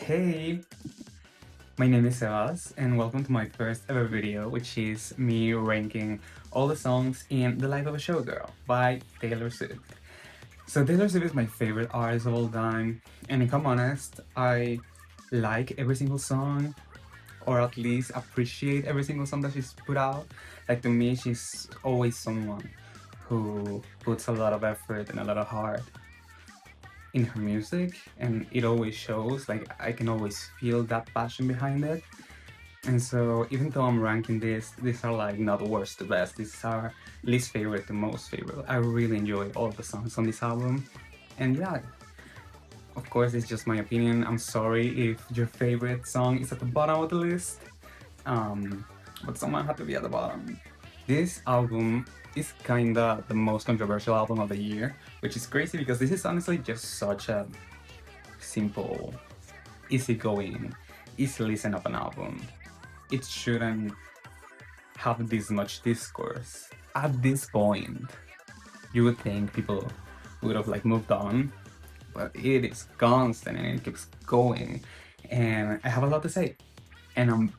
Hey, my name is Sebas, and welcome to my first ever video, which is me ranking all the songs in The Life of a Showgirl by Taylor Swift. So Taylor Swift is my favorite artist of all time, and if I'm honest, I like every single song, or at least appreciate every single song that she's put out. Like to me, she's always someone who puts a lot of effort and a lot of heart in her music, and it always shows. Like I can always feel that passion behind it. And so even though I'm ranking this, these are like not worst to best, these are least favorite to most favorite. I really enjoy all the songs on this album. And yeah, of course it's just my opinion. I'm sorry if your favorite song is at the bottom of the list, um, but someone had to be at the bottom. This album is kinda the most controversial album of the year, which is crazy because this is honestly just such a simple, easygoing, easy listen of an album. It shouldn't have this much discourse. At this point, you would think people would have like moved on, but it is constant and it keeps going. And I have a lot to say, and I'm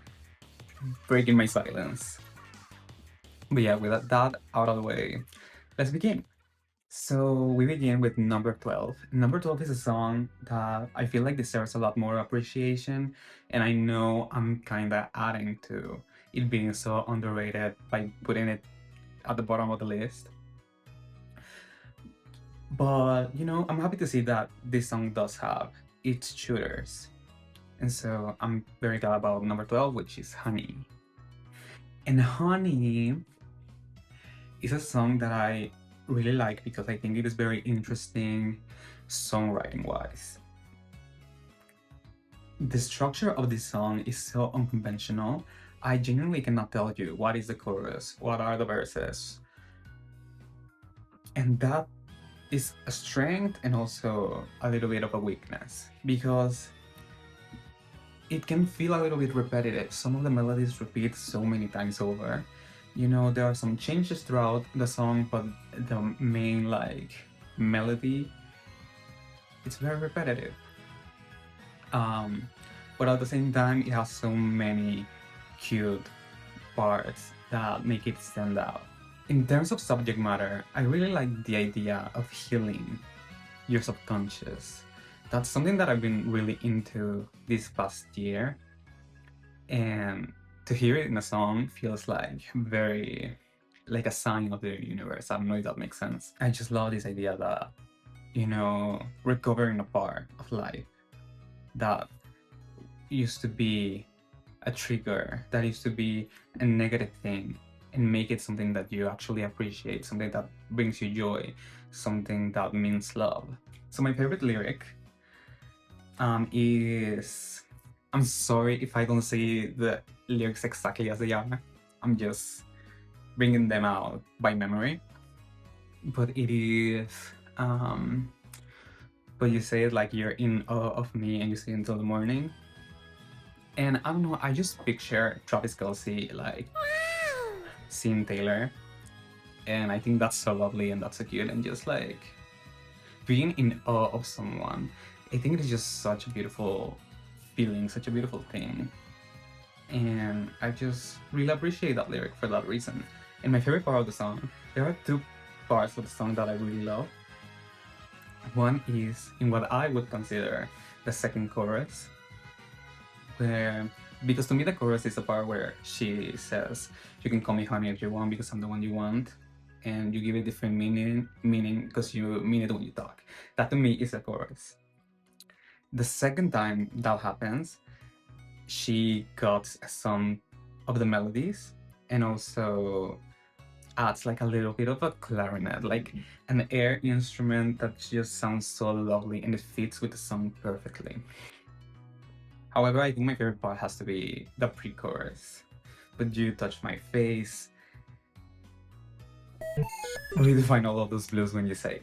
breaking my silence. But yeah, with that out of the way, let's begin. So we begin with number 12. Number 12 is a song that I feel like deserves a lot more appreciation, and I know I'm kinda adding to it being so underrated by putting it at the bottom of the list. But you know, I'm happy to see that this song does have its shooters. And so I'm very glad about number 12, which is Honey. And Honey is a song that I really like because I think it is very interesting songwriting wise. The structure of this song is so unconventional. I genuinely cannot tell you what is the chorus, what are the verses. And that is a strength and also a little bit of a weakness because it can feel a little bit repetitive. Some of the melodies repeat so many times over. You know, there are some changes throughout the song, but the main like melody, it's very repetitive. But at the same time, it has so many cute parts that make it stand out. In terms of subject matter, I really like the idea of healing your subconscious. That's something that I've been really into this past year, and to hear it in a song feels like very like a sign of the universe. I don't know if that makes sense. I just love this idea that, you know, recovering a part of life that used to be a trigger, that used to be a negative thing, and make it something that you actually appreciate, something that brings you joy, something that means love. So my favorite lyric is, I'm sorry if I don't say the lyrics exactly as they are. I'm just bringing them out by memory. But it is, but you say it like you're in awe of me and you say until the morning. And I don't know, I just picture Travis Kelce like seeing Taylor. And I think that's so lovely and that's so cute, and just like being in awe of someone. I think it is just such a beautiful feeling, such a beautiful thing. And I just really appreciate that lyric for that reason. And my favorite part of the song, there are two parts of the song that I really love. One is in what I would consider the second chorus, where, because to me the chorus is the part where she says, you can call me honey if you want because I'm the one you want, and you give it different meaning because you mean it when you talk. That to me is the chorus. The second time that happens, she cuts some of the melodies and also adds like a little bit of a clarinet, like an air instrument that just sounds so lovely and it fits with the song perfectly. However, I think my favorite part has to be the pre-chorus. But you touch my face. Redefine all of those blues when you say.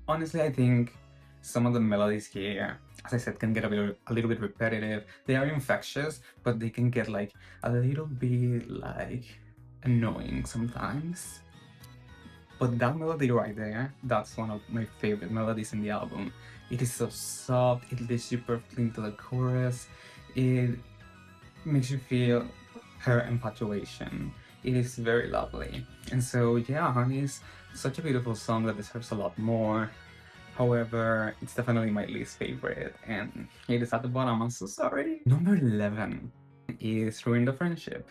Honestly, I think some of the melodies here, as I said, can get a little bit repetitive. They are infectious, but they can get like a little bit like annoying sometimes. But that melody right there, that's one of my favorite melodies in the album. It is so soft, it leads you perfectly into the chorus, it makes you feel her infatuation. It is very lovely. And so yeah, Honey is such a beautiful song that deserves a lot more. However, it's definitely my least favorite, and it is at the bottom. I'm so sorry. Number 11 is Ruin the Friendship.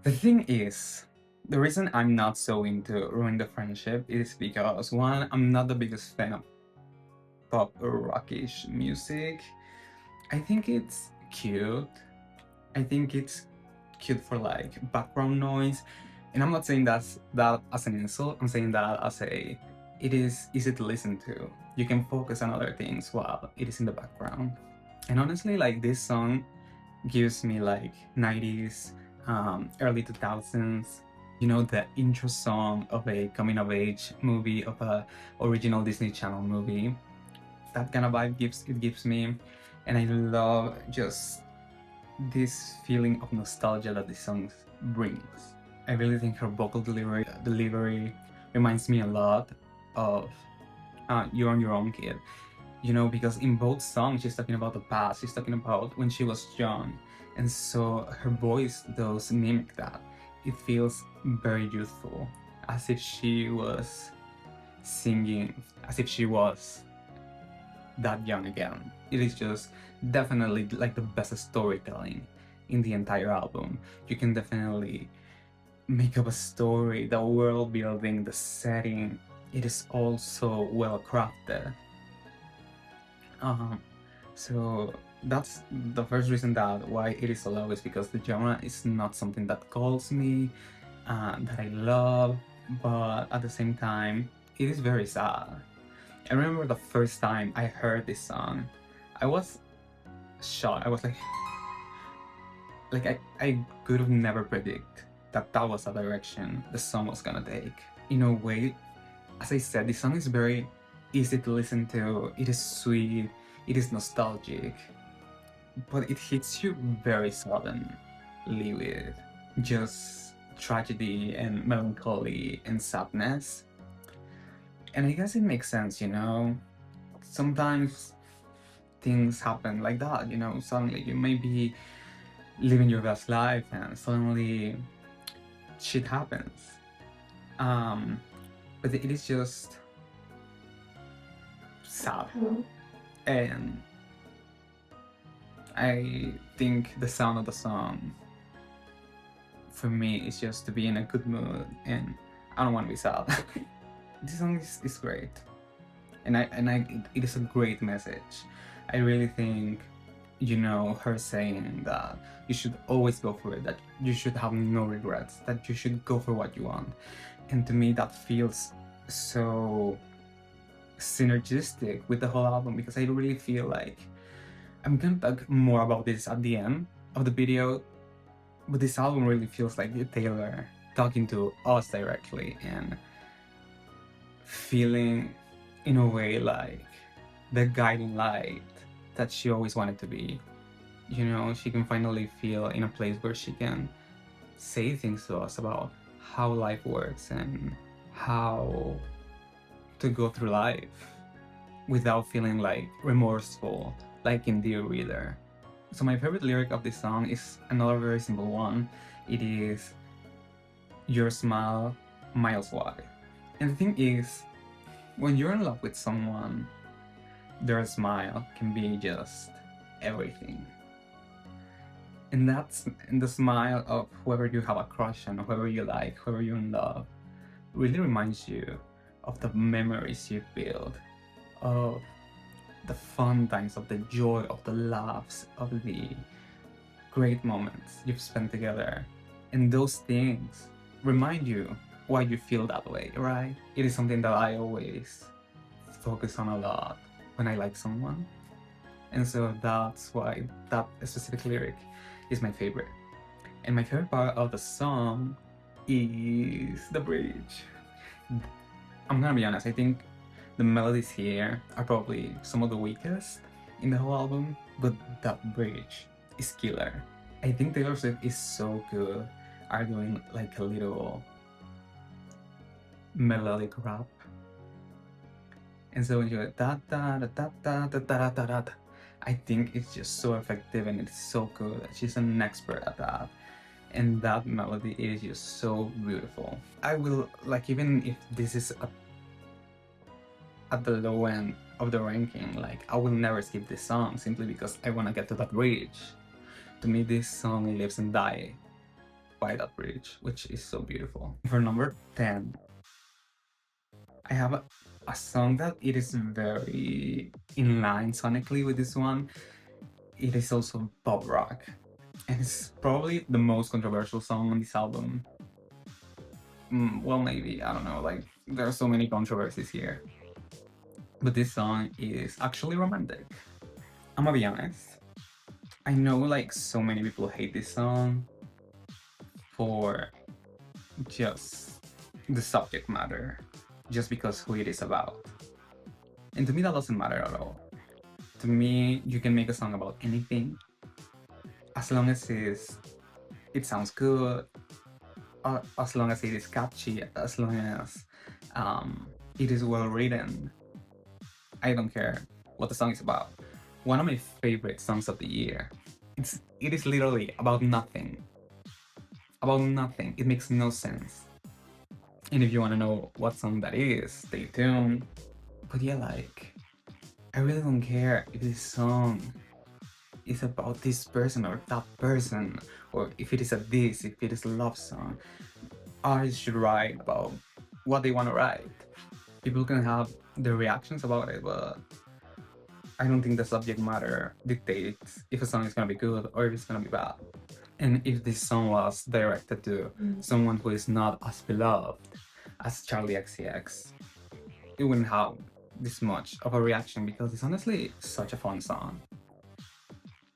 The thing is, the reason I'm not so into Ruin the Friendship is because, one, I'm not the biggest fan of pop or rockish music. I think it's cute. I think it's cute for like background noise. And I'm not saying that as an insult, I'm saying that as it is easy to listen to. You can focus on other things while it is in the background. And honestly, like this song gives me like 90s, early 2000s, you know, the intro song of a coming of age movie, of a original Disney Channel movie. That kind of vibe it gives me. And I love just this feeling of nostalgia that this song brings. I really think her vocal delivery reminds me a lot of You're on Your Own, Kid. You know, because in both songs she's talking about the past, she's talking about when she was young, and so her voice does mimic that. It feels very youthful, as if she was singing, as if she was that young again. It is just definitely like the best storytelling in the entire album. You can definitely make up a story, the world building, the setting. It is all so well crafted. So that's the first reason that why it is so low, is because the genre is not something that calls me, that I love, but at the same time, it is very sad. I remember the first time I heard this song, I was shocked. I was like I could have never predict that that was a direction the song was gonna take. In a way, as I said, this song is very easy to listen to. It is sweet, it is nostalgic, but it hits you very suddenly with just tragedy and melancholy and sadness. And I guess it makes sense, you know? Sometimes things happen like that, you know? Suddenly you may be living your best life and suddenly shit happens. But it is just sad. And I think the sound of the song for me is just to be in a good mood, and I don't want to be sad. This song is great, and it is a great message. I really think, you know, her saying that you should always go for it, that you should have no regrets, that you should go for what you want. And to me, that feels so synergistic with the whole album, because I really feel like I'm gonna talk more about this at the end of the video, but this album really feels like Taylor talking to us directly and feeling in a way like the guiding light that she always wanted to be. You know, she can finally feel in a place where she can say things to us about how life works and how to go through life without feeling like remorseful, like in Dear Reader. So my favorite lyric of this song is another very simple one. It is, "Your smile, miles wide." And the thing is, when you're in love with someone, their smile can be just everything. And that's the smile of whoever you have a crush on, whoever you like, whoever you're in love, really reminds you of the memories you build, of the fun times, of the joy, of the laughs, of the great moments you've spent together. And those things remind you why you feel that way, right? It is something that I always focus on a lot when I like someone. And so that's why that specific lyric is my favorite. And my favorite part of the song is the bridge. I'm gonna be honest, I think the melodies here are probably some of the weakest in the whole album, but that bridge is killer. I think Taylor Swift is so good at doing like a little melodic rap. And so when you go da da da da da da da da da da, I think it's just so effective and it's so good. She's an expert at that. And that melody is just so beautiful. I will, like, even if this is at the low end of the ranking, like, I will never skip this song simply because I want to get to that bridge. To me, this song lives and dies by that bridge, which is so beautiful. For number 10, I have a song that it is very in line sonically with this one. It is also pop rock, and it's probably the most controversial song on this album. Well, maybe, I don't know, like, there are so many controversies here. But this song is actually romantic. I'm gonna be honest. I know, like, so many people hate this song for just the subject matter, just because who it is about. And to me, that doesn't matter at all. To me, you can make a song about anything as long as it sounds good, as long as it is catchy, as long as it is well written. I don't care what the song is about. One of my favorite songs of the year. It is literally about nothing. About nothing. It makes no sense. And if you want to know what song that is, stay tuned. But yeah, like, I really don't care if this song is about this person or that person, or if it is if it is a love song. Artists should write about what they want to write. People can have their reactions about it, but I don't think the subject matter dictates if a song is gonna be good or if it's gonna be bad. And if this song was directed to someone who is not as beloved as Charlie XCX, it wouldn't have this much of a reaction because it's honestly such a fun song.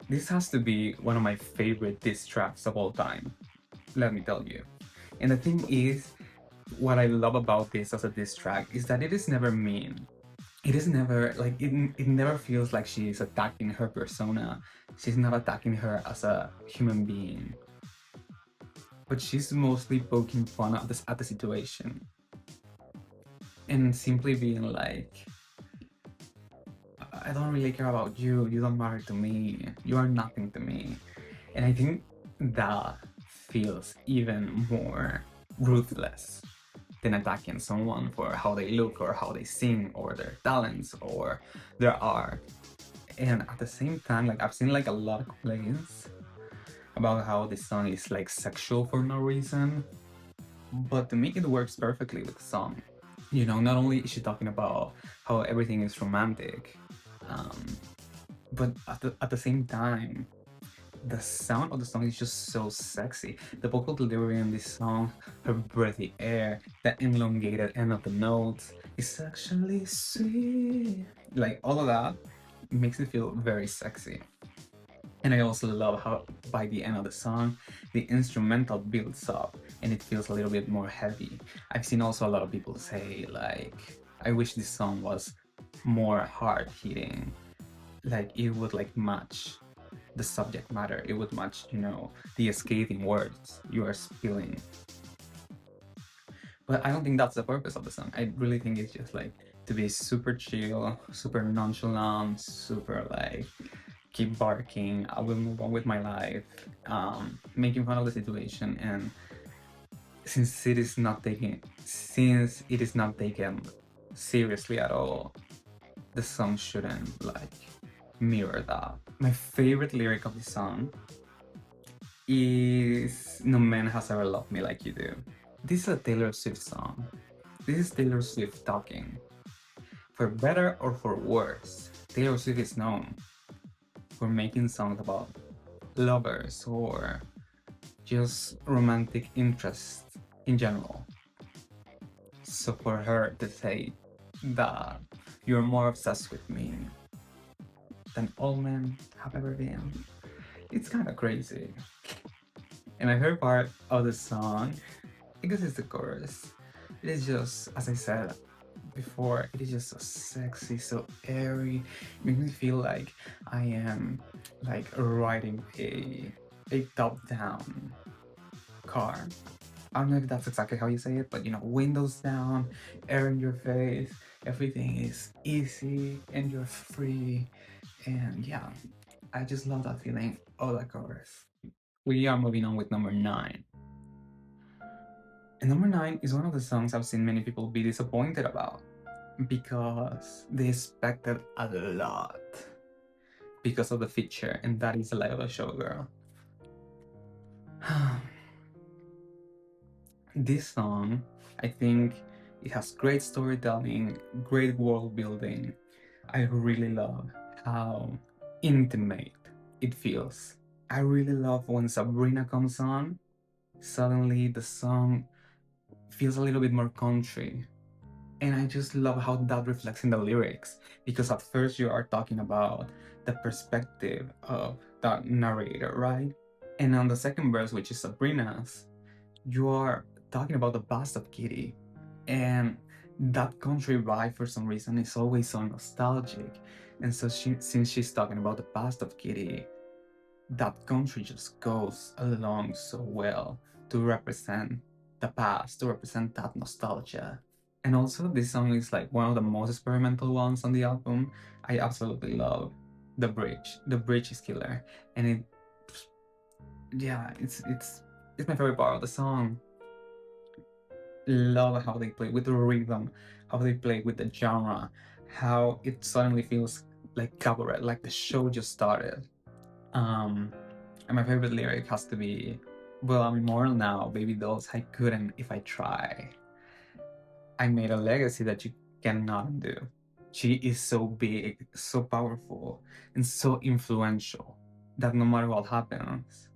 This has to be one of my favorite diss tracks of all time, let me tell you. And the thing is, what I love about this as a diss track is that it is never mean. It is never, like, it never feels like she is attacking her persona. She's not attacking her as a human being. But she's mostly poking fun at the situation. And simply being like, I don't really care about you, you don't matter to me, you are nothing to me. And I think that feels even more ruthless than attacking someone for how they look or how they sing or their talents or their art. And at the same time, like, I've seen like a lot of complaints about how this song is like sexual for no reason, but to me it works perfectly with the song. You know, not only is she talking about how everything is romantic, but at the same time, the sound of the song is just so sexy. The vocal delivery in this song, her breathy air, the elongated end of the notes, is actually sweet. Like, all of that makes it feel very sexy. And I also love how by the end of the song, the instrumental builds up and it feels a little bit more heavy. I've seen also a lot of people say, like, I wish this song was more hard hitting. Like, it would like match the subject matter, it would match, you know, the scathing words you are spilling. But I don't think that's the purpose of the song. I really think it's just like to be super chill, super nonchalant, super like, keep barking, I will move on with my life, making fun of the situation. And since it is not taken seriously at all, the song shouldn't like mirror that. My favorite lyric of the song is "No man has ever loved me like you do." This is a Taylor Swift song. This is Taylor Swift talking. For better or for worse, Taylor Swift is known for making songs about lovers or just romantic interest in general. So for her to say that you're more obsessed with me than all men have ever been, it's kind of crazy. And my favorite part of the song, I guess, it's the chorus. It is just, as I said before, it is just so sexy, so airy. It makes me feel like I am like riding a top-down car. I don't know if that's exactly how you say it, but you know, windows down, air in your face, everything is easy and you're free. And yeah, I just love that feeling. Oh, that chorus. We are moving on with number 9. And number 9 is one of the songs I've seen many people be disappointed about because they expected a lot because of the feature, and that is the life of a showgirl. This song, I think it has great storytelling, great world building. I really love how intimate it feels. I really love when Sabrina comes on, suddenly the song feels a little bit more country. And I just love how that reflects in the lyrics, because at first you are talking about the perspective of the narrator, right? And on the second verse, which is Sabrina's, you are talking about the past of Kitty. And that country vibe, for some reason, is always so nostalgic. And so since she's talking about the past of Kitty, that country just goes along so well to represent the past, to represent that nostalgia. And also, this song is like one of the most experimental ones on the album. I absolutely love the bridge. The bridge is killer, and yeah, it's my favorite part of the song. Love how they play with the rhythm, how they play with the genre, how it suddenly feels like cabaret, like the show just started. And my favorite lyric has to be, "Well, I'm immortal now, baby dolls. I couldn't if I try. I made a legacy that you cannot undo." She is so big, so powerful, and so influential that no matter what happens,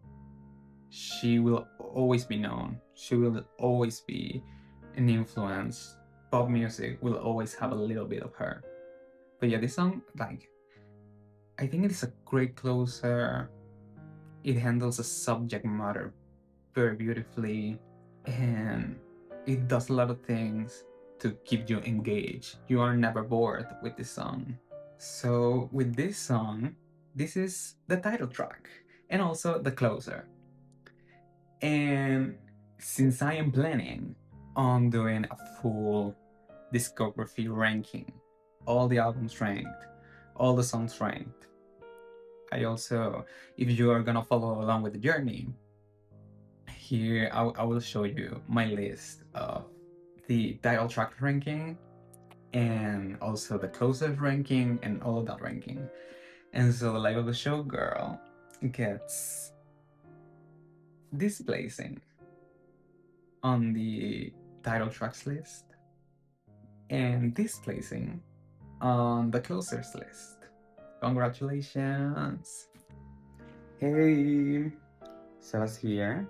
she will always be known. She will always be an influence. Pop music will always have a little bit of her. But yeah, this song, like, I think it is a great closer. It handles the subject matter very beautifully, and it does a lot of things to keep you engaged. You are never bored with this song. So with this song, this is the title track and also the closer. And since I am planning on doing a full discography ranking, all the albums ranked, all the songs ranked, I also, if you are gonna follow along with the journey, here I will show you my list of the title track ranking and also the closest ranking and all of that ranking. And so the Life of a Showgirl gets this placing on the title tracks list and this placing on the closers list. Congratulations! Hey, Sebas here,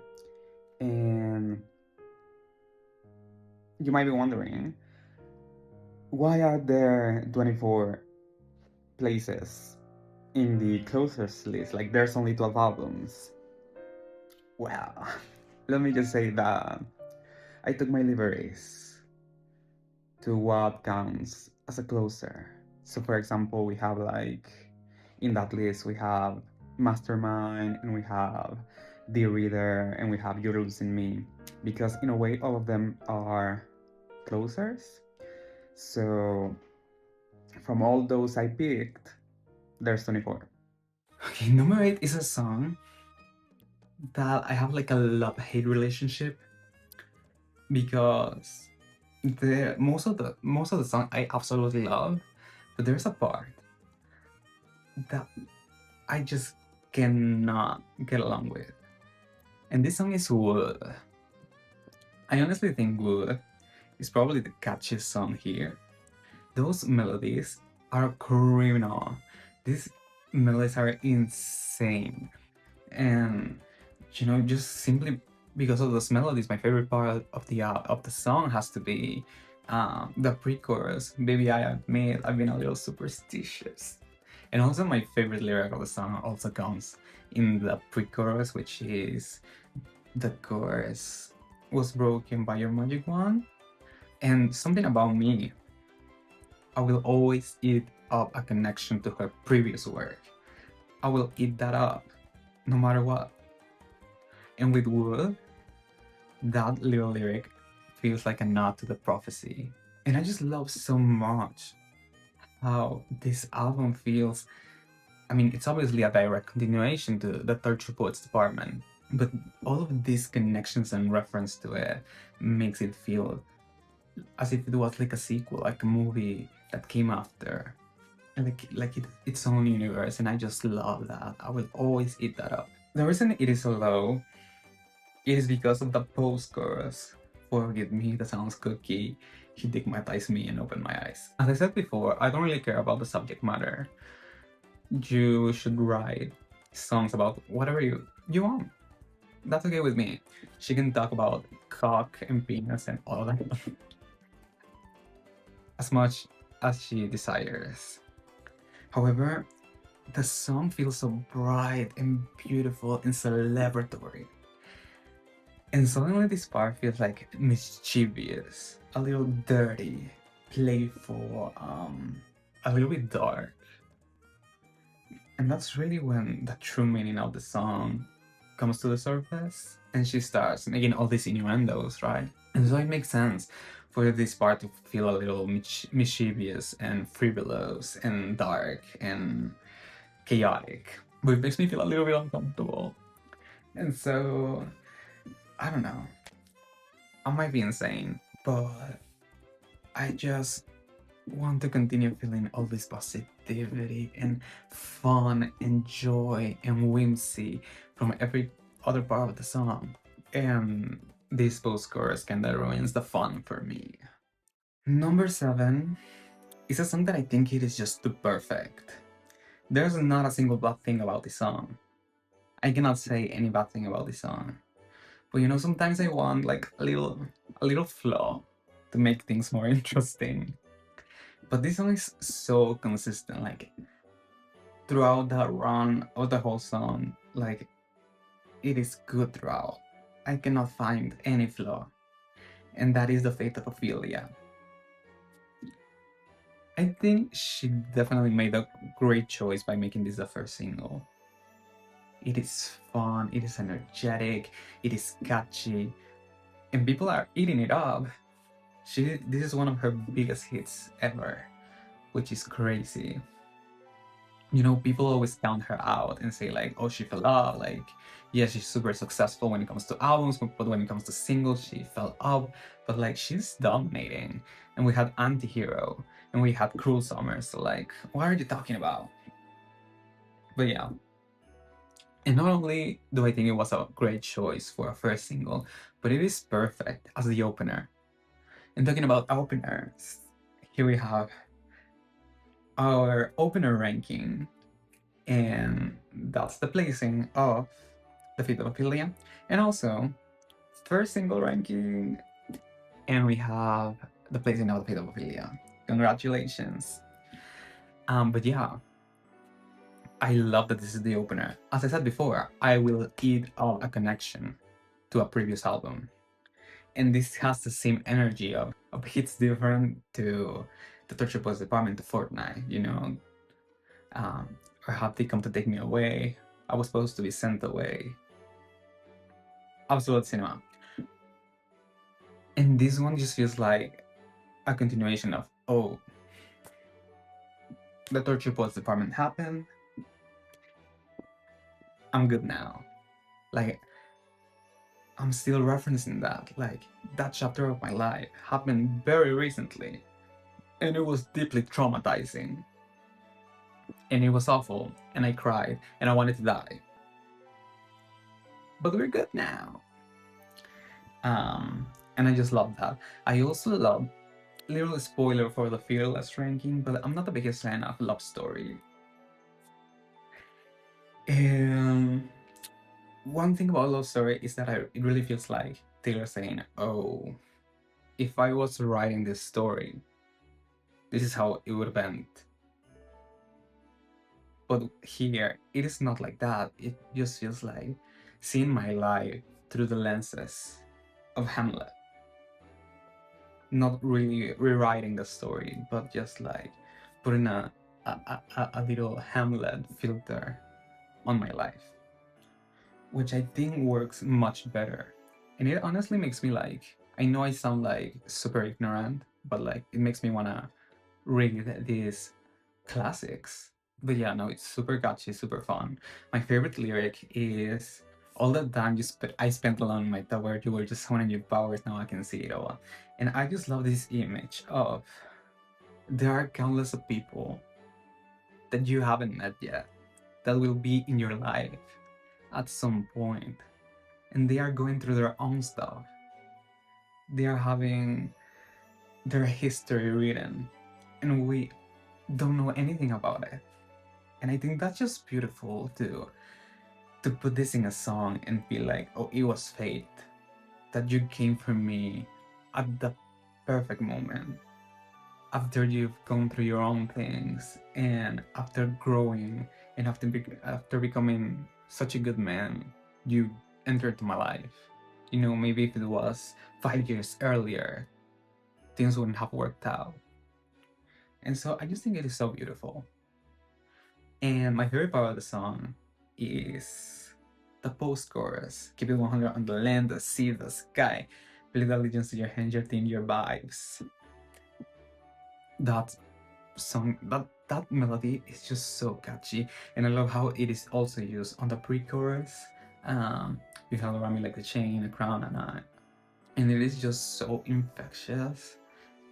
and you might be wondering, why are there 24 places in the closers list? Like, there's only 12 albums. Well, let me just say that I took my liberties to what counts as a closer. So, for example, we have like in that list we have Mastermind, and we have The Reader, and we have You're Losing Me, because in a way all of them are closers. So from all those I picked, there's 24. Okay, number 8 is a song that I have like a love-hate relationship, because the most of the song I absolutely love, but there's a part that I just cannot get along with. And this song is Wood. I honestly think Wood is probably the catchiest song here. Those melodies are criminal. These melodies are insane. And you know, just simply because of those melodies, my favorite part of the song has to be the pre-chorus. Baby, I admit I've been a little superstitious. And also my favorite lyric of the song also comes in the pre-chorus, which is the chorus was broken by your magic wand. And something about me, I will always eat up a connection to her previous work. I will eat that up no matter what. And with Wood, That little lyric feels like a nod to the prophecy. And I just love so much how this album feels. I mean, it's obviously a direct continuation to the Torture Poets department, but all of these connections and reference to it makes it feel as if it was like a sequel, like a movie that came after, and its own universe. And I just love that. I will always eat that up. The reason it is so low is because of the post-chorus. Forgive me, that sounds cookie. He digmatized me and opened my eyes. As I said before, I don't really care about the subject matter. You should write songs about whatever you want. That's okay with me. She can talk about cock and penis and all that as much as she desires. However, the song feels so bright and beautiful and celebratory. And suddenly this part feels like mischievous, a little dirty, playful, a little bit dark. And that's really when the true meaning of the song comes to the surface and she starts making all these innuendos, right? And so it makes sense for this part to feel a little mischievous and frivolous and dark and chaotic. But it makes me feel a little bit uncomfortable. And so, I don't know. I might be insane, but I just want to continue feeling all this positivity and fun and joy and whimsy from every other part of the song. And this post-chorus kinda ruins the fun for me. Number 7 is a song that I think it is just too perfect. There's not a single bad thing about this song. I cannot say any bad thing about this song. But you know, sometimes I want like a little flaw to make things more interesting. But this song is so consistent, like throughout the run of the whole song, like it is good throughout. I cannot find any flaw. And that is the fate of Ophelia. I think she definitely made a great choice by making this the first single. It is fun, it is energetic, it is catchy, and people are eating it up. This is one of her biggest hits ever, which is crazy. You know, people always count her out and say like, oh, she fell off. Like, yeah, she's super successful when it comes to albums, but when it comes to singles, she fell off. But like, she's dominating. And we had Antihero, and we had Cruel Summer. So like, what are you talking about? But yeah. And not only do I think it was a great choice for a first single, but it is perfect as the opener. And talking about openers, here we have our opener ranking, and that's the placing of the Fate of Ophelia, and also first single ranking, and we have the placing of the Fate of Ophelia. Congratulations. But yeah, I love that this is the opener. As I said before, I will eat up a connection to a previous album, and this has the same energy of hits different to the Torture Post Department to Fortnite, you know. Or have they come to take me away? I was supposed to be sent away. Absolute cinema. And this one just feels like a continuation of, oh, the Torture Post Department happened. I'm good now. Like, I'm still referencing that. Like, that chapter of my life happened very recently. And it was deeply traumatizing. And it was awful. And I cried. And I wanted to die. But we're good now. And I just love that. I also love, little spoiler for the Fearless ranking, but I'm not the biggest fan of Love Story. And one thing about Love Story is that it really feels like Taylor saying, oh, if I was writing this story, this is how it would have ended. But here, it is not like that. It just feels like seeing my life through the lenses of Hamlet. Not really rewriting the story, but just like putting a little Hamlet filter on my life, which I think works much better And it honestly makes me like, I know I sound like super ignorant, but like it makes me wanna read these classics. But yeah, no, it's super catchy, super fun. My favorite lyric is, all the time I spent alone in my tower, you were just honing your powers, now I can see it all. And I just love this image of, there are countless of people that you haven't met yet that will be in your life at some point, and they are going through their own stuff. They are having their history written, and we don't know anything about it. And I think that's just beautiful to put this in a song and feel like, oh, it was fate that you came for me at the perfect moment, after you've gone through your own things and after growing and after becoming such a good man, you entered my life. You know, maybe if it was 5 years earlier, things wouldn't have worked out. And so I just think it is so beautiful. And my favorite part of the song is the post chorus. Keep it 100 on the land, the sea, the sky. Bleed allegiance to your hands, your team, your vibes. That song, that melody is just so catchy, and I love how it is also used on the pre-chorus. You have around me like the chain, a crown, and it is just so infectious.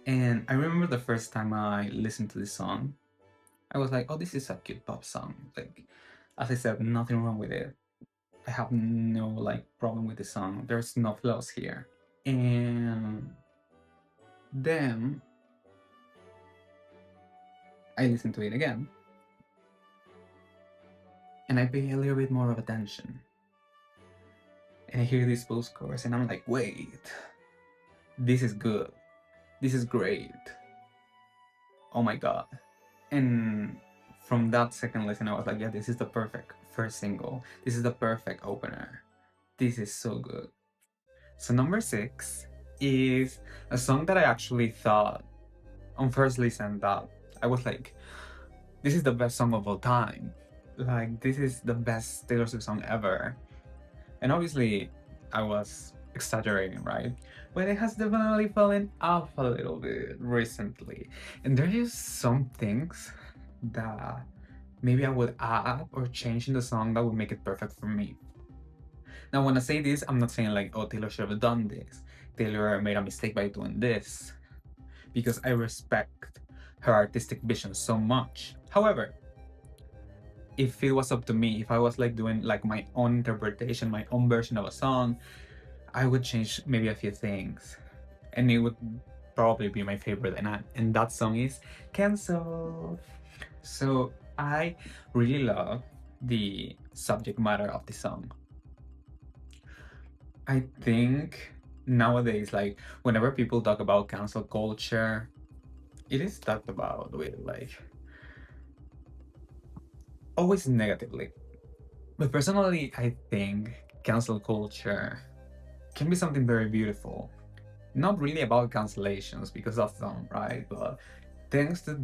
And I remember the first time I listened to this song, I was like, oh, this is a cute pop song. Like, as I said, nothing wrong with it. I have no like problem with the song. There's no flaws here. And then I listened to it again, and I pay a little bit more of attention. And I hear this post chorus, and I'm like, wait, this is good. This is great. Oh my god. And from that second listen, I was like, yeah, this is the perfect first single. This is the perfect opener. This is so good. So, number 6 is a song that I actually thought on first listen that I was like, this is the best song of all time. Like, this is the best Taylor Swift song ever. And obviously, I was exaggerating, right? But it has definitely fallen off a little bit recently. And there is some things that maybe I would add or change in the song that would make it perfect for me. Now, when I say this, I'm not saying like, oh, Taylor should have done this. Taylor made a mistake by doing this. Because I respect her artistic vision so much. However, if it was up to me, if I was like doing like my own interpretation, my own version of a song, I would change maybe a few things, and it would probably be my favorite. And that song is Cancelled. So I really love the subject matter of the song. I think nowadays, like whenever people talk about cancel culture, it is talked about with like always negatively. But personally, I think cancel culture can be something very beautiful. Not really about cancellations, because that's dumb, right? But thanks to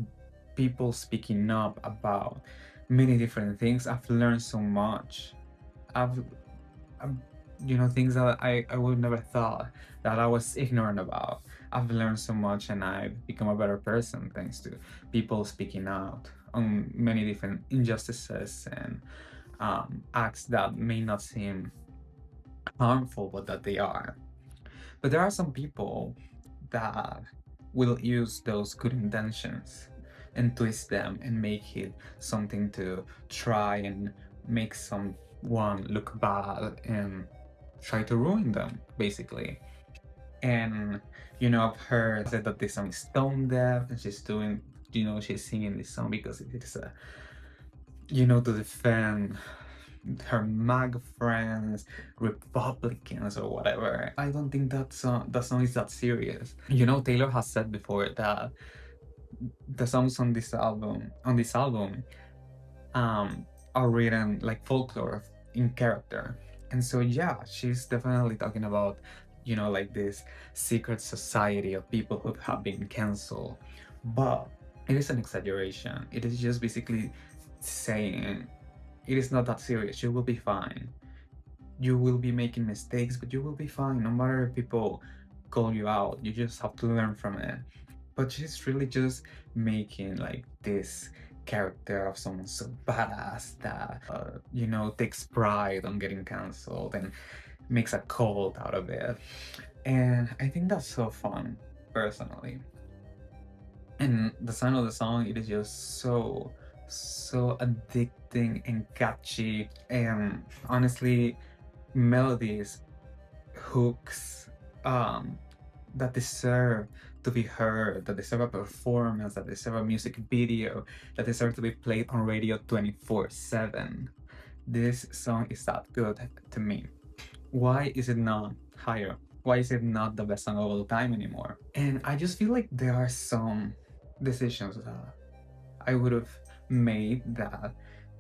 people speaking up about many different things, I've learned so much. I've things that I would never thought that I was ignorant about. I've learned so much, and I've become a better person thanks to people speaking out on many different injustices and acts that may not seem harmful, but that they are. But there are some people that will use those good intentions and twist them and make it something to try and make someone look bad and try to ruin them, basically. And I've heard said that this song is tone deaf, and she's singing this song because it is to defend her MAG friends, Republicans, or whatever. I don't think that song is that serious. Taylor has said before that the songs on this album are written like folklore in character. And so yeah, she's definitely talking about like this secret society of people who have been canceled. But it is an exaggeration. It is just basically saying it is not that serious. You will be fine. You will be making mistakes, but you will be fine. No matter if people call you out, you just have to learn from it. But she's really just making like this character of someone so badass that takes pride on getting cancelled and makes a cult out of it. And I think that's so fun, personally. And the sound of the song, it is just so addicting and catchy, and honestly, melodies, hooks, um that deserve to be heard, that deserve a performance, that deserve a music video, that deserve to be played on radio 24/7. This song is that good to me. Why is it not higher? Why is it not the best song of all time anymore? And I just feel like there are some decisions that I would have made that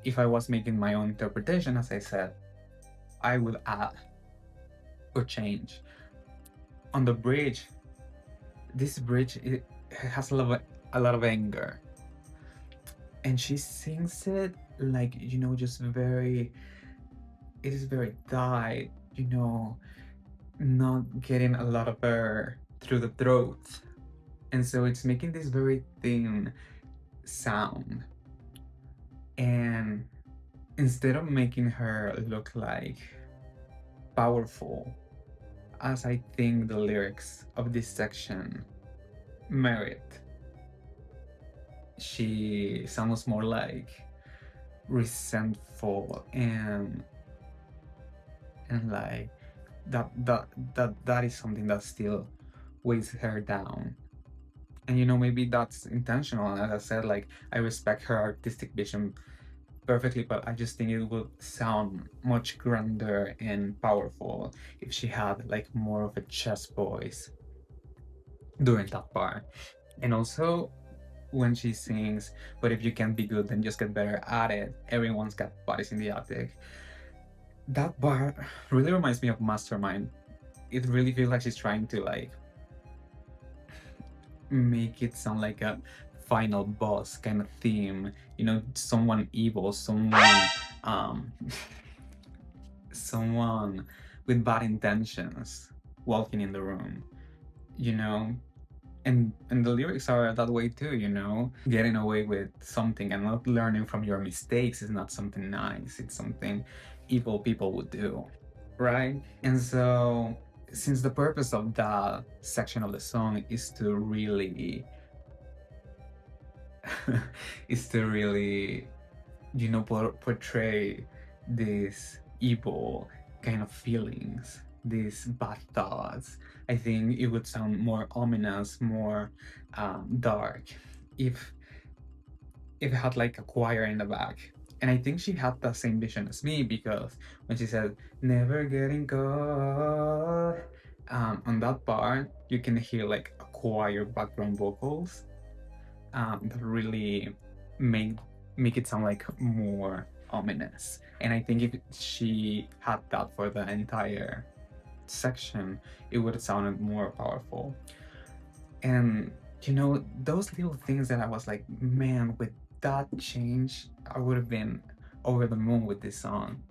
if I was making my own interpretation, as I said, I would add or change. On the bridge, this bridge, it has a lot of anger, and she sings it like, just very, it is very tight, not getting a lot of air through the throat, and so it's making this very thin sound. And instead of making her look like powerful, as I think the lyrics of this section merit, she sounds more like resentful, and like that is something that still weighs her down. And maybe that's intentional. And as I said, like, I respect her artistic vision perfectly, but I just think it would sound much grander and powerful if she had like more of a chest voice during that part. And also when she sings, "But if you can't be good, then just get better at it. Everyone's got bodies in the attic." That part really reminds me of Mastermind. It really feels like she's trying to like make it sound like a final boss kind of theme, someone evil, um someone with bad intentions walking in the room, you know and the lyrics are that way too. Getting away with something and not learning from your mistakes is not something nice. It's something evil people would do, right? And so, since the purpose of that section of the song is to really is to really portray these evil kind of feelings, these bad thoughts, I think it would sound more ominous, more dark, if it had like a choir in the back. And I think she had the same vision as me, because when she said "never getting caught," on that part you can hear like a choir background vocals, that really make make it sound like more ominous. And I think if she had that for the entire section, it would have sounded more powerful. And those little things that I was like, man, with that change, I would have been over the moon with this song.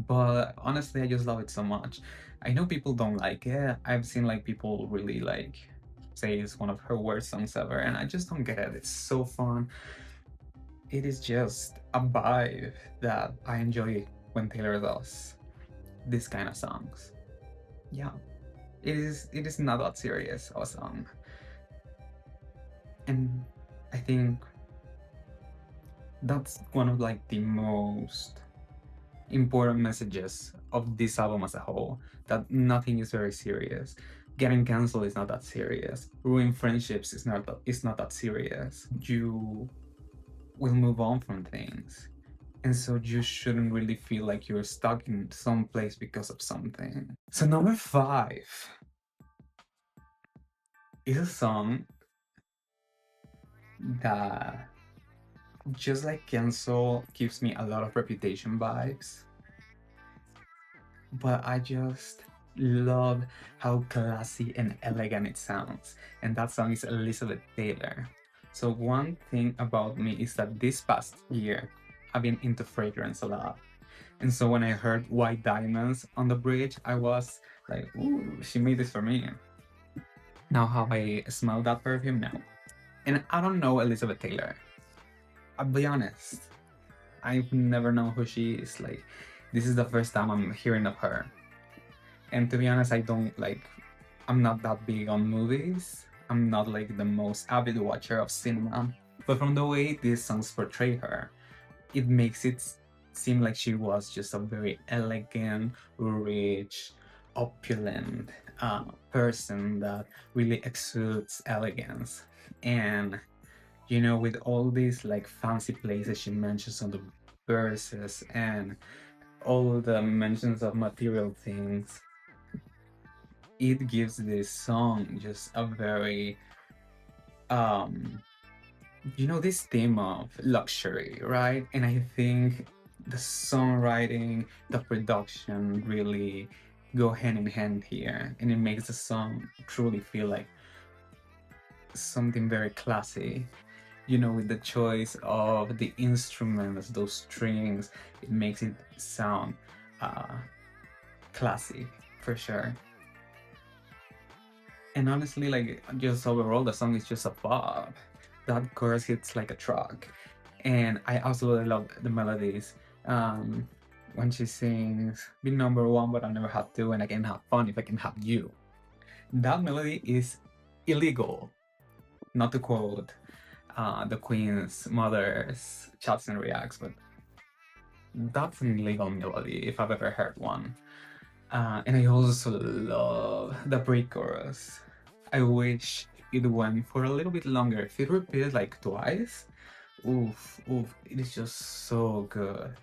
But honestly, I just love it so much. I know people don't like it. I've seen like people really like say it's one of her worst songs ever, and I just don't get it. It's so fun. It is just a vibe that I enjoy when Taylor does this kind of songs. Yeah, it is not that serious of a song. And I think that's one of like the most important messages of this album as a whole, that nothing is very serious. Getting cancelled is not that serious. Ruined friendships is not that serious. You will move on from things. And so you shouldn't really feel like you're stuck in some place because of something. So number 5 is a song that, just like Cancel, gives me a lot of Reputation vibes. But I just love how classy and elegant it sounds. And that song is Elizabeth Taylor. So one thing about me is that this past year, I've been into fragrance a lot. And so when I heard White Diamonds on the bridge, I was like, ooh, she made this for me. Now, how I smell that perfume? No. And I don't know Elizabeth Taylor. I'll be honest. I've never known who she is. Like, this is the first time I'm hearing of her. And to be honest, I'm not that big on movies. I'm not like the most avid watcher of cinema. But from the way these songs portray her, it makes it seem like she was just a very elegant, rich, opulent person that really exudes elegance. And with all these like fancy places she mentions on the verses and all the mentions of material things, it gives this song just a very this theme of luxury, right? And I think the songwriting, the production really go hand in hand here, and it makes the song truly feel like something very classy. With the choice of the instruments, those strings, it makes it sound uh, classy for sure. And honestly, like just overall, the song is just a pop. That chorus hits like a truck, and I absolutely love the melodies. Um, when she sings "Be number one, but I never have to, and I can have fun if I can have you." That melody is illegal, not to quote the Queen's mother's Chats and Reacts, but that's an illegal melody if I've ever heard one. And I also love the pre-chorus. I wish it went for a little bit longer. If it repeated like twice, oof, oof, it is just so good.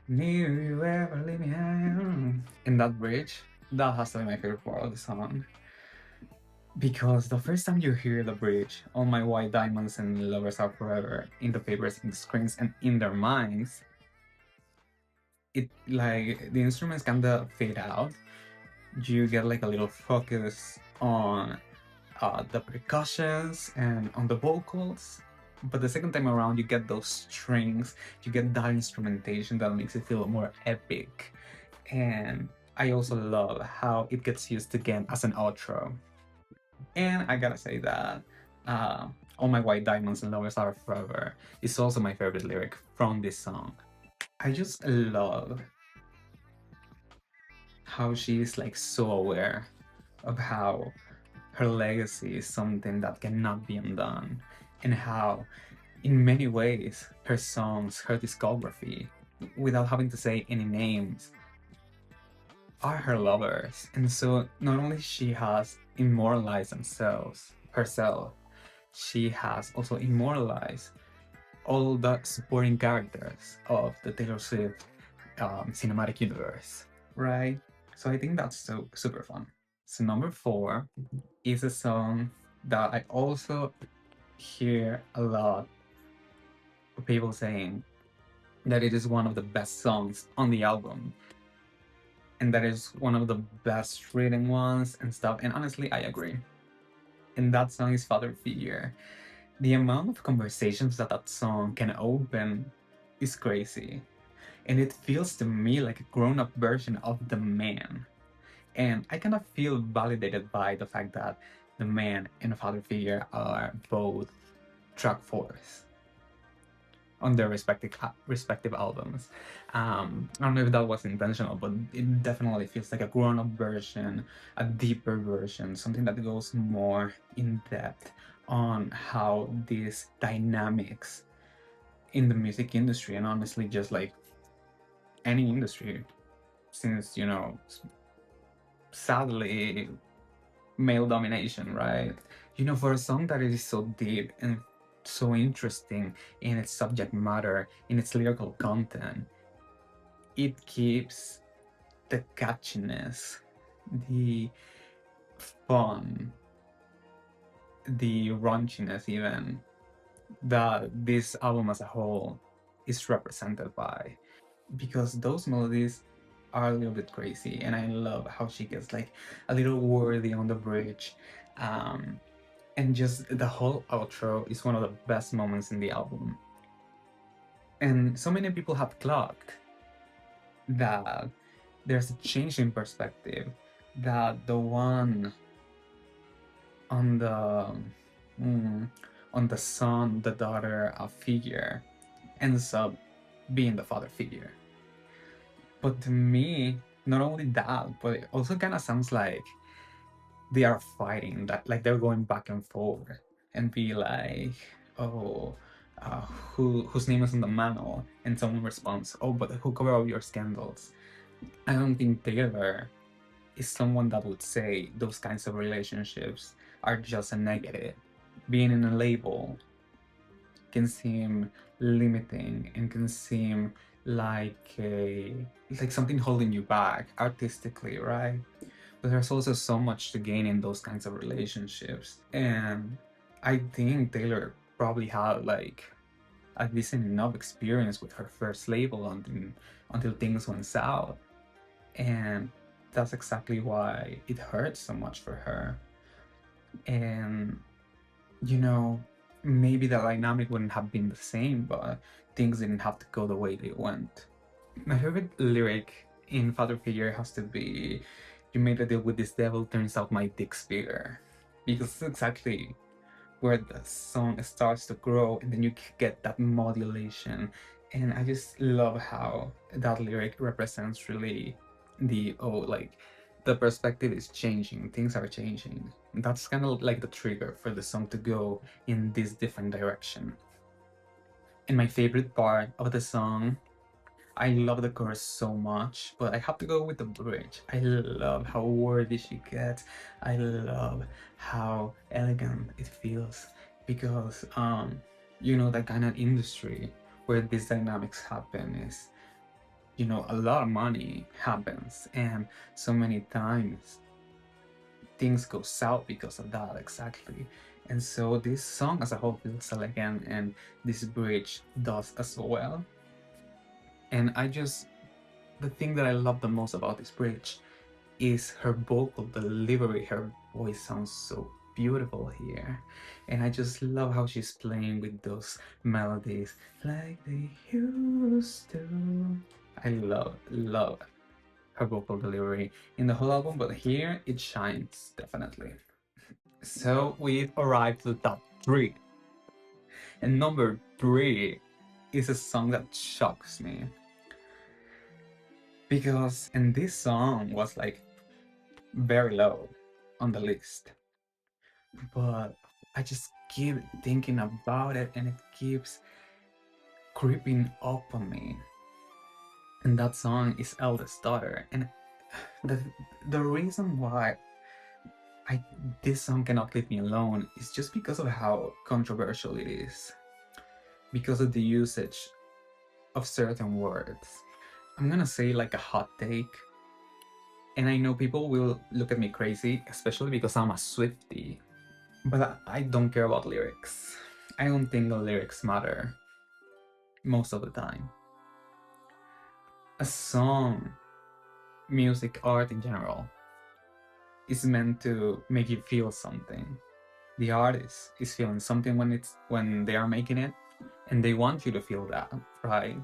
Knew you ever leave me high. In that bridge, that has to be my favorite part of the song. Because the first time you hear the bridge, all my white diamonds and lovers are forever in the papers, in the screens, and in their minds, it like the instruments kinda fade out. You get like a little focus on the percussions and on the vocals. But the second time around, you get those strings, you get that instrumentation that makes it feel more epic. And I also love how it gets used again as an outro. And I gotta say that All My White Diamonds and Lovers Are Forever is also my favorite lyric from this song. I just love how she's like so aware of how her legacy is something that cannot be undone, and how, in many ways, her songs, her discography, without having to say any names, are her lovers. And so not only she has immortalized herself, she has also immortalized all the supporting characters of the Taylor Swift cinematic universe, right? So I think that's so super fun. So number 4 is a song that I also hear a lot of people saying that it is one of the best songs on the album, and that is one of the best written ones and stuff. And honestly, I agree. And that song is Father Figure. The amount of conversations that song can open is crazy. And it feels to me like a grown up version of The Man. And I kind of feel validated by the fact that The Man and Father Figure are both track 4s on their respective albums. I don't know if that was intentional, but it definitely feels like a grown-up version, a deeper version, something that goes more in depth on how these dynamics in the music industry, and honestly just like any industry, since sadly male domination, right? For a song that is so deep and so interesting in its subject matter, in its lyrical content, it keeps the catchiness, the fun, the raunchiness, even that this album as a whole is represented by. Because those melodies are a little bit crazy, and I love how she gets like a little wordy on the bridge. And just the whole outro is one of the best moments in the album. And so many people have clocked that there's a change in perspective, that the one on the mm, on the son, the daughter figure ends up being the father figure. But to me, not only that, but it also kind of sounds like they are fighting, that like they're going back and forth and be like, oh, whose name is on the manual, and someone responds, oh, but who cover all your scandals. I don't think Taylor is someone that would say those kinds of relationships are just a negative. Being in a label can seem limiting and can seem like something holding you back artistically, right? But there's also so much to gain in those kinds of relationships. And I think Taylor probably had like a decent enough experience with her first label until things went south. And that's exactly why it hurts so much for her. And, you know, maybe the dynamic wouldn't have been the same, but things didn't have to go the way they went. My favorite lyric in Father Figure has to be, "You made a deal with this devil, turns out my dick's bigger." Because it's exactly where the song starts to grow, and then you get that modulation. And I just love how that lyric represents really the perspective is changing, things are changing. That's kind of like the trigger for the song to go in this different direction. And my favorite part of the song, I love the chorus so much, but I have to go with the bridge. I love how wordy she gets. I love how elegant it feels because that kind of industry where these dynamics happen is, a lot of money happens, and so many times things go south because of that exactly. And so this song as a whole feels elegant, and this bridge does as well. And the thing that I love the most about this bridge is her vocal delivery. Her voice sounds so beautiful here. And I just love how she's playing with those melodies like they used to. I love her vocal delivery in the whole album, but here it shines definitely. So we've arrived to the top three. And number three is a song that shocks me. And this song was like very low on the list, but I just keep thinking about it and it keeps creeping up on me. And that song is Eldest Daughter. And the the reason why I this song cannot leave me alone is just because of how controversial it is. Because of the usage of certain words. I'm gonna say like a hot take, and I know people will look at me crazy, especially because I'm a Swiftie. But I don't care about lyrics. I don't think the lyrics matter most of the time. A song, music, art in general, is meant to make you feel something. The artist is feeling something when they are making it, and they want you to feel that, right?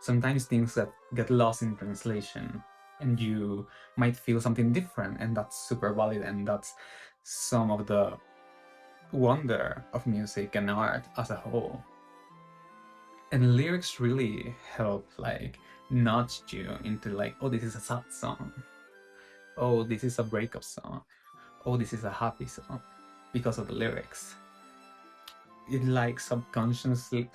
Sometimes things that get lost in translation, and you might feel something different, and that's super valid, and that's some of the wonder of music and art as a whole. And lyrics really help like nudge you into like, oh, this is a sad song, oh, this is a breakup song, oh, this is a happy song, because of the lyrics. It like subconsciously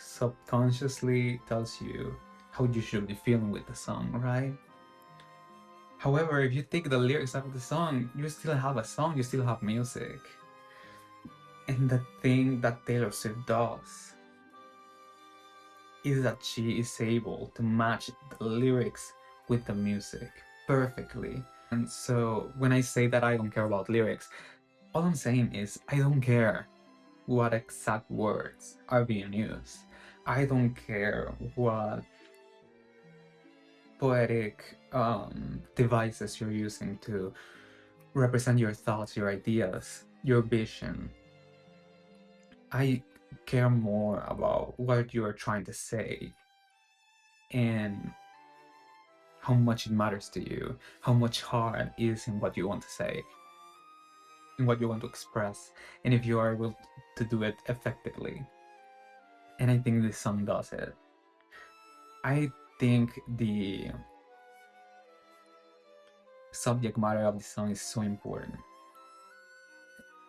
tells you how you should be feeling with the song, right? However, if you take the lyrics out of the song, you still have a song, you still have music. And the thing that Taylor Swift does is that she is able to match the lyrics with the music perfectly. And so when I say that I don't care about lyrics, all I'm saying is I don't care what exact words are being used. I don't care what poetic devices you're using to represent your thoughts, your ideas, your vision. I care more about what you are trying to say and how much it matters to you, how much heart is in what you want to say, in what you want to express, and if you are able to do it effectively. And I think this song does it. I think the subject matter of the song is so important.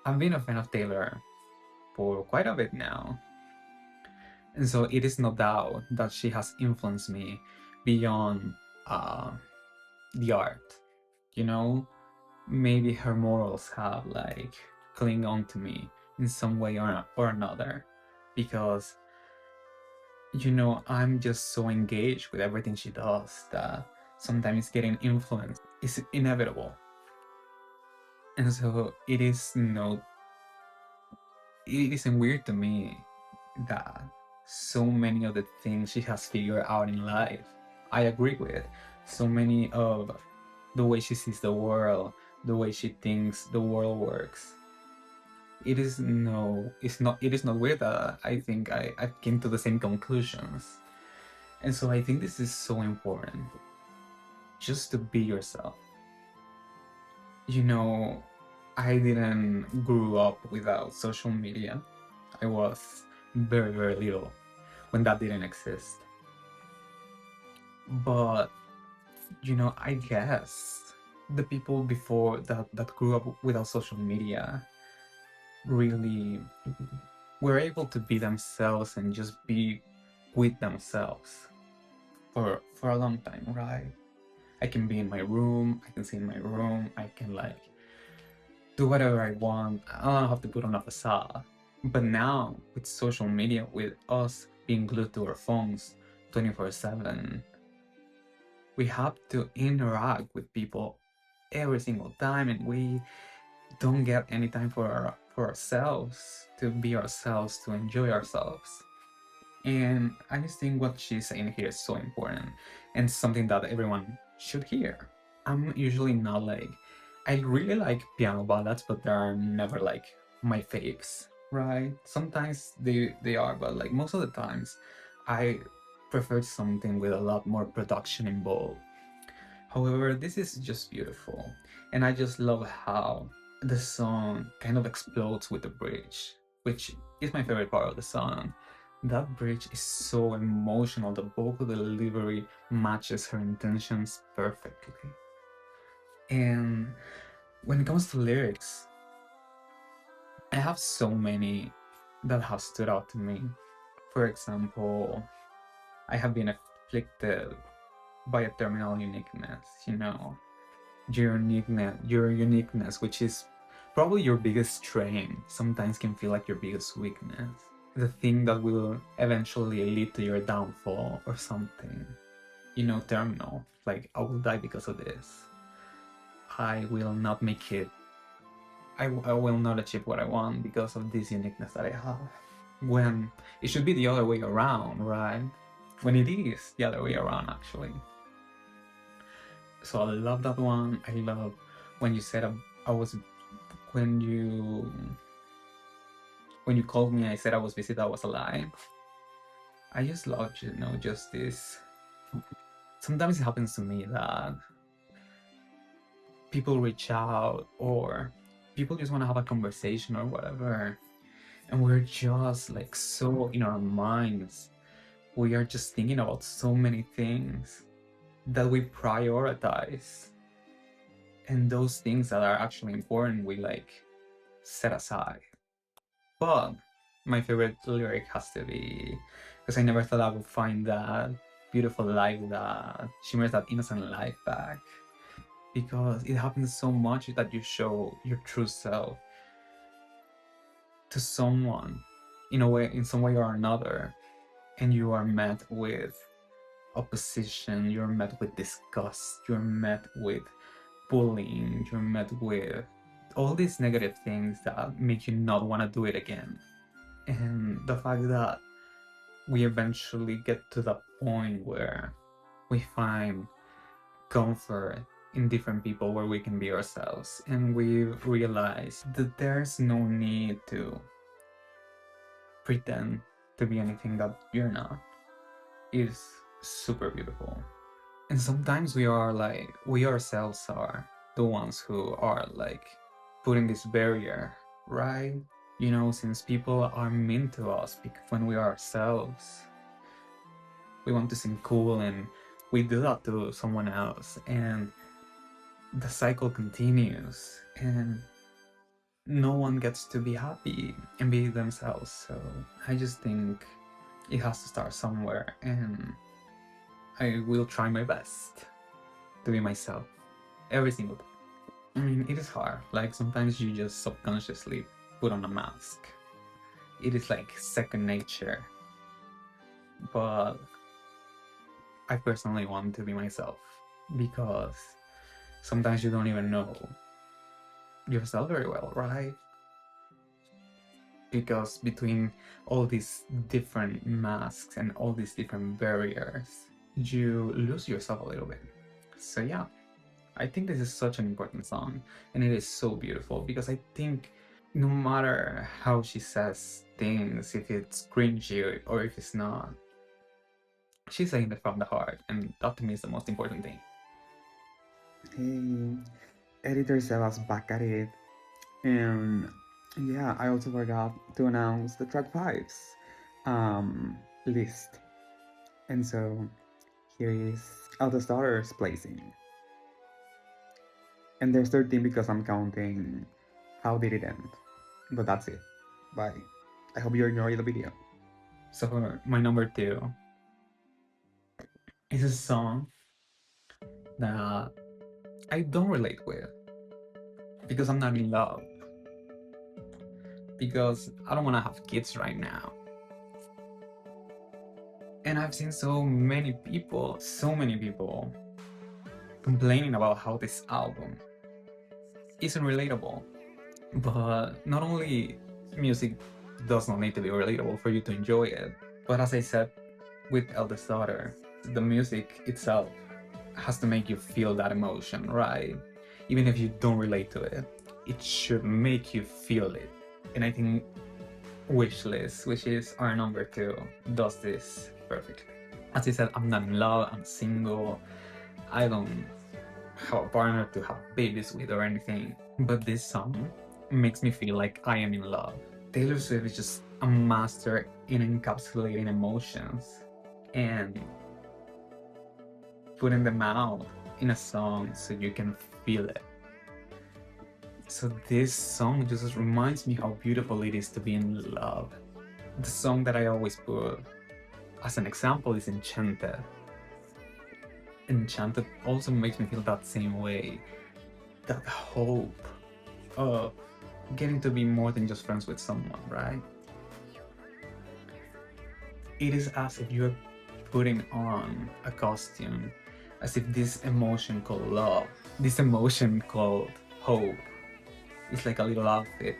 I've been a fan of Taylor for quite a bit now, and so it is no doubt that she has influenced me beyond uh, the art. You know, maybe her morals have like cling on to me in some way or another, because I'm just so engaged with everything she does that sometimes getting influenced is inevitable. And so it isn't weird to me that so many of the things she has figured out in life I agree with. So many of the way she sees the world, the way she thinks the world works. It is not weird that I think I came to the same conclusions. And so I think this is so important. Just to be yourself. You know, I didn't grow up without social media. I was very, very little when that didn't exist. But, I guess the people before that grew up without social media really were able to be themselves and just be with themselves for a long time, right? I can be in my room, I can sit in my room, I can like do whatever I want. I don't have to put on a facade. But now, with social media, with us being glued to our phones 24/7, we have to interact with people every single time, and we don't get any time for ourselves, to be ourselves, to enjoy ourselves. And I just think what she's saying here is so important and something that everyone should hear. I'm usually not like, I really like piano ballads, but they are never like my faves, right? Sometimes they are, but like most of the times, I prefer something with a lot more production involved. However, this is just beautiful, and I just love how the song kind of explodes with the bridge, which is my favorite part of the song. That bridge is so emotional, the vocal delivery matches her intentions perfectly. And when it comes to lyrics, I have so many that have stood out to me. For example, I have been afflicted by a terminal uniqueness, your uniqueness, which is probably your biggest strength, sometimes can feel like your biggest weakness. The thing that will eventually lead to your downfall or something. Terminal. Like, I will die because of this. I will not make it. I will not achieve what I want because of this uniqueness that I have. When it should be the other way around, right? When it is the other way around, actually. So I love that one. I love when you said I was when you called me. I said I was busy. That was a lie. I just love just this. Sometimes it happens to me that people reach out or people just want to have a conversation or whatever, and we're just like so in our minds. We are just thinking about so many things that we prioritize, and those things that are actually important we like set aside. But my favorite lyric has to be, because I never thought I would find that beautiful life that shimmers that innocent life back, because it happens so much that you show your true self to someone in some way or another, and you are met with opposition, you're met with disgust, you're met with bullying, you're met with all these negative things that make you not want to do it again. And the fact that we eventually get to the point where we find comfort in different people where we can be ourselves, and we realize that there's no need to pretend to be anything that you're not, is super beautiful. And sometimes we ourselves are the ones who are like putting this barrier, right? You know, since people are mean to us when we are ourselves, we want to seem cool and we do that to someone else, and the cycle continues, and no one gets to be happy and be themselves. So I just think it has to start somewhere, and I will try my best to be myself every single time. I mean, it is hard. Like, sometimes you just subconsciously put on a mask. It is like second nature. But I personally want to be myself because sometimes you don't even know yourself very well, right? Because between all these different masks and all these different barriers, you lose yourself a little bit. So, yeah, I think this is such an important song, and it is so beautiful because I think no matter how she says things, if it's cringy or if it's not, she's saying it from the heart, and that to me is the most important thing. Hey, editor Sebas back at it. And yeah, I also forgot to announce the track fives list. And so here is all the starters placing. And there's 13 because I'm counting how did it end. But that's it. Bye. I hope you enjoy the video. So, for my number two is a song that I don't relate with because I'm not in love, because I don't want to have kids right now. And I've seen so many people complaining about how this album isn't relatable. But not only music does not need to be relatable for you to enjoy it, but as I said with Eldest Daughter, the music itself has to make you feel that emotion, right? Even if you don't relate to it, it should make you feel it. And I think Wishlist, which is our number two, does this perfectly. As I said, I'm not in love, I'm single, I don't have a partner to have babies with or anything, but this song makes me feel like I am in love. Taylor Swift is just a master in encapsulating emotions and putting them out in a song so you can feel it. So this song just reminds me how beautiful it is to be in love. The song that I always put as an example is Enchanted. Enchanted also makes me feel that same way. That hope of getting to be more than just friends with someone, right? It is as if you're putting on a costume, as if this emotion called love, this emotion called hope, is like a little outfit.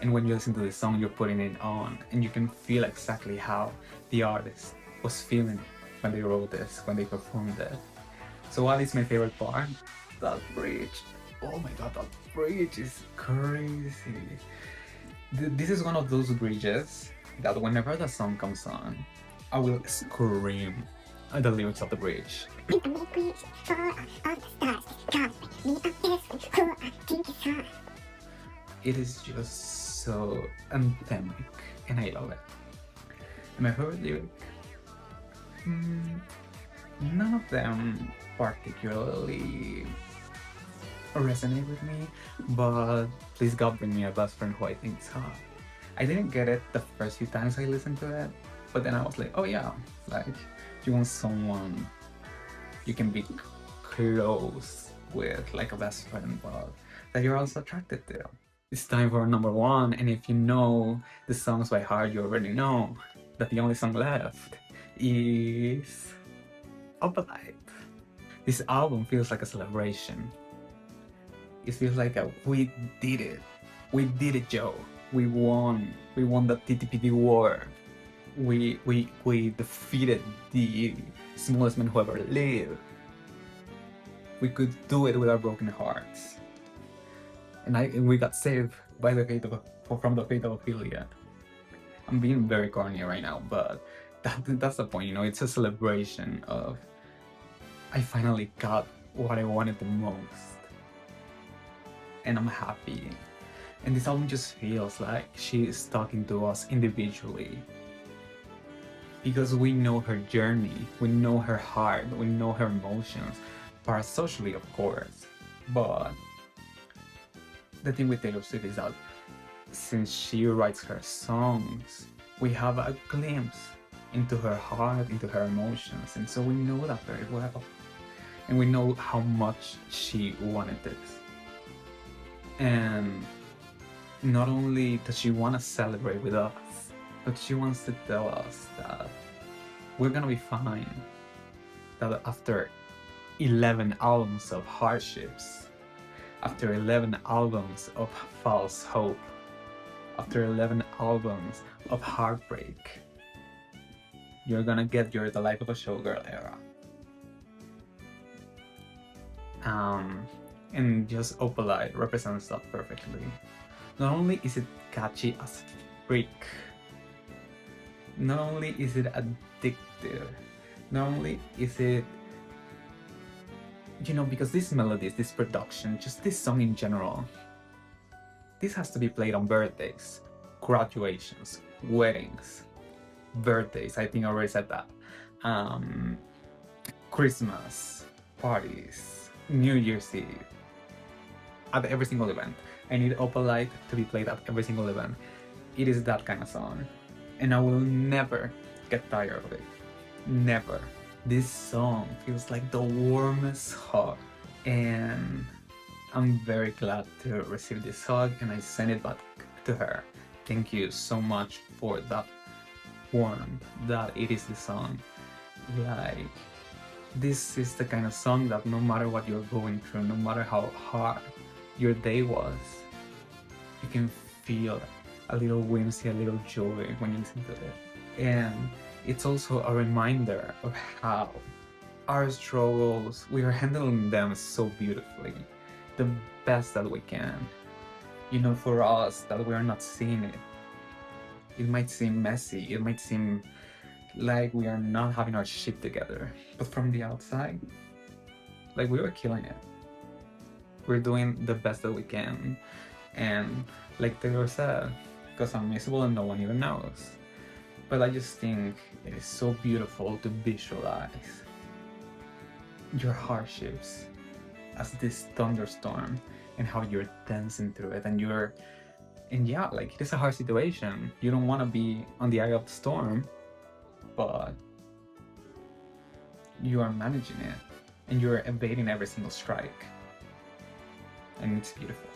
And when you listen to this song, you're putting it on, and you can feel exactly how the artist was feeling when they wrote this, when they performed it. So what is my favorite part? That bridge. Oh my god, that bridge is crazy. This is one of those bridges that whenever the song comes on, I will scream at the lyrics of the bridge. It is just so anthemic, and I love it. And my favorite lyric? None of them particularly resonate with me, but please God bring me a best friend who I think is hot. I didn't get it the first few times I listened to it, but then I was like, oh yeah, like you want someone you can be close with, like a best friend, but that you're also attracted to. It's time for number one, and if you know the songs by heart, you already know that the only song left is Opalite. This album feels like a celebration. It feels like we did it. We did it, Joe. We won. We won the TTPD war. We defeated the smallest man who ever lived. We could do it with our broken hearts. And we got saved by the fate from the fate of Ophelia. I'm being very corny right now, but that's the point, you know. It's a celebration of I finally got what I wanted the most. And I'm happy. And this album just feels like she is talking to us individually. Because we know her journey, we know her heart, we know her emotions, parasocially, of course. But the thing with Taylor Swift is that since she writes her songs, we have a glimpse into her heart, into her emotions, and so we know that very well. And we know how much she wanted this. And not only does she want to celebrate with us, but she wants to tell us that we're gonna be fine. That after 11 albums of hardships, after 11 albums of false hope, after 11 albums of heartbreak, you're gonna get your The Life of a Showgirl era. And just Opalite represents that perfectly. Not only is it catchy as freak, not only is it addictive, not only is it, because these melodies, this production, just this song in general, this has to be played on birthdays, graduations, weddings, birthdays, I think I already said that, Christmas, parties, New Year's Eve, at every single event. I need Opalite to be played at every single event. It is that kind of song. And I will never get tired of it. Never. This song feels like the warmest hug. And I'm very glad to receive this hug, and I send it back to her. Thank you so much for that warmth that it is the song. Like, this is the kind of song that no matter what you're going through, no matter how hard your day was, you can feel a little whimsy, a little joy when you listen to it. And it's also a reminder of how our struggles, we are handling them so beautifully, the best that we can. For us, that we are not seeing it, it might seem messy, it might seem like we are not having our shit together, but from the outside, like, we are killing it. We're doing the best that we can. And like Taylor said, because I'm miserable and no one even knows. But I just think it is so beautiful to visualize your hardships as this thunderstorm and how you're dancing through it, and yeah, like, it is a hard situation. You don't want to be on the eye of the storm, but you are managing it and you're evading every single strike, and it's beautiful.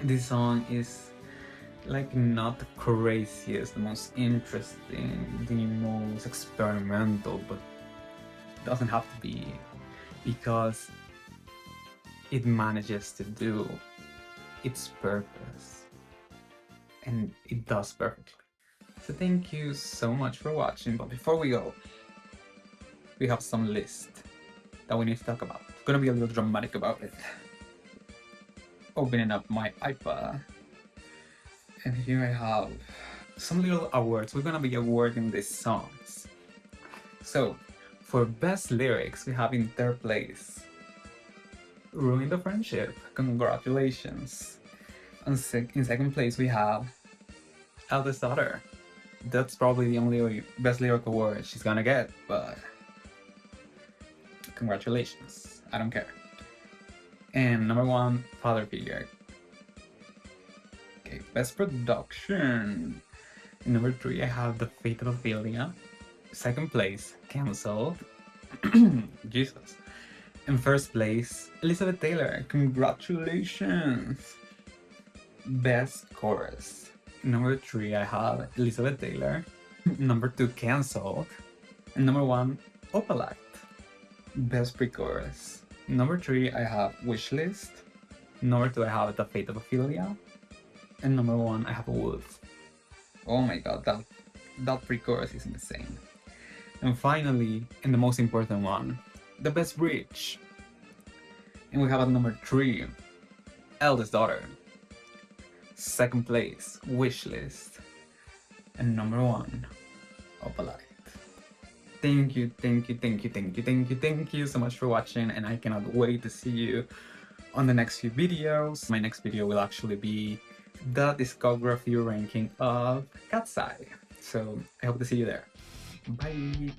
This song is like not the craziest, the most interesting, the most experimental, but it doesn't have to be, because it manages to do its purpose, and it does perfectly. So thank you so much for watching, but before we go, we have some list that we need to talk about. I'm gonna be a little dramatic about it. Opening up my iPad, and here I have some little awards. We're gonna be awarding these songs. So, for best lyrics, we have in third place Ruin the Friendship. Congratulations. In second place, we have Eldest Daughter. That's probably the only best lyric award she's gonna get, but congratulations. I don't care. And number one, Father Figure. Okay, best production. Number three, I have The Fate of Ophelia. Second place, Cancelled. Jesus. In first place, Elizabeth Taylor. Congratulations. Best chorus. Number three, I have Elizabeth Taylor. Number two, Cancelled. And number one, Opalite. Best pre-chorus. Number three, I have Wishlist. Number two, I have The Fate of Ophelia. And number one, I have Wolf. Oh my god, that pre-chorus is insane. And finally, and the most important one, the best bridge. And we have at number three, Eldest Daughter. Second place, Wishlist. And number one, Opalite. Thank you, thank you, thank you, thank you, thank you, thank you so much for watching, and I cannot wait to see you on the next few videos. My next video will actually be the discography ranking of Cat's Eye. So I hope to see you there. Bye!